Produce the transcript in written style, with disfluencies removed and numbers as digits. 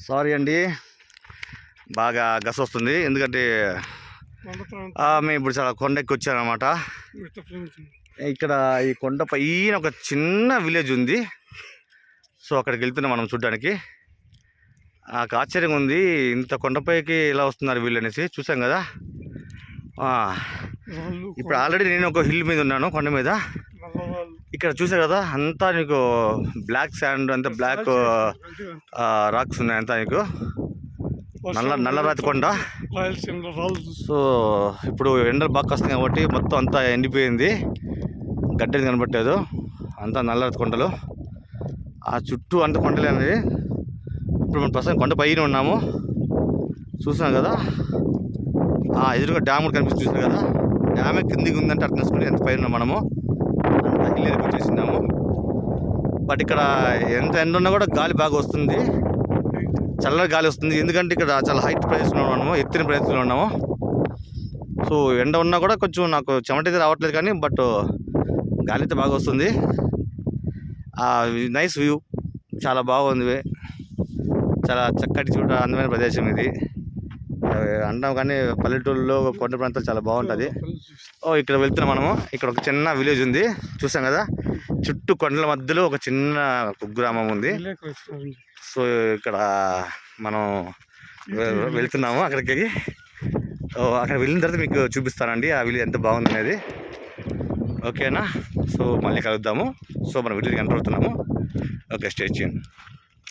Sorry అండి, బాగా గస వస్తుంది. ఎందుకంటే మేము ఇప్పుడు చాలా కొండెక్కి వచ్చానమాట. ఇక్కడ ఈ కొండ పైన ఒక చిన్న విలేజ్ ఉంది. సో అక్కడికి వెళ్తున్నాం మనం చూడ్డానికి. నాకు ఆశ్చర్యంగా ఉంది, ఇంత కొండపైకి ఎలా వస్తున్నారు వీళ్ళు అనేసి. చూసాం కదా, ఇప్పుడు ఆల్రెడీ నేను ఒక హిల్ మీద ఉన్నాను, కొండ మీద. ఇక్కడ చూసా కదా, అంతా నీకు బ్లాక్ శాండ్, అంతా బ్లాక్ రాక్స్ ఉన్నాయి, అంతా నీకు నల్లరాతి కొండ. సో ఇప్పుడు ఎండలు బాగా వస్తాయి కాబట్టి మొత్తం అంతా ఎండిపోయింది, గడ్డని కనబట్టలేదు, అంతా నల్లరాతి కొండలు. ఆ చుట్టూ అంత కొండలే అనేది. ఇప్పుడు మనం ప్రస్తుతం కొండ పైన ఉన్నాము, చూసాం కదా. ఎదురుగా డ్యామ్ కూడా కనిపిస్తుంది, చూసారు కదా. డ్యామే కిందికి ఉందంటే అర్థం చేసుకుని ఎంత పైన ఉన్నాం మనము, అంత హిల్ వచ్చేసినాము. బట్ ఇక్కడ ఎంత ఎండ ఉన్నా కూడా గాలి బాగా వస్తుంది, చల్లగా గాలి వస్తుంది. ఎందుకంటే ఇక్కడ చాలా హైట్ ప్లేస్లో ఉన్నాము, ఎత్తిన ప్లేస్లో ఉన్నాము. సో ఎండ ఉన్నా కూడా కొంచెం నాకు చెమట అయితే రావట్లేదు, కానీ బట్ గాలి అయితే బాగా వస్తుంది. నైస్ వ్యూ, చాలా బాగుంది, చాలా చక్కటి చూడ అందమైన ప్రదేశం ఇది. అంటాం కానీ పల్లెటూరులో కొండ ప్రాంతాలు చాలా బాగుంటుంది. ఇక్కడ వెళ్తున్నాం మనము. ఇక్కడ ఒక చిన్న విలేజ్ ఉంది, చూసాం కదా. చుట్టూ కొండల మధ్యలో ఒక చిన్న కుగ్రామం ఉంది. సో ఇక్కడ మనం వెళ్తున్నాము అక్కడికి. అక్కడ వెళ్ళిన తర్వాత మీకు చూపిస్తానండి ఆ విలేజ్ ఎంత బాగుంది అనేది. ఓకేనా? సో మళ్ళీ కలుద్దాము. సో మనం విలేజ్కి ఎంటర్ అవుతున్నాము. Okay, stay tune.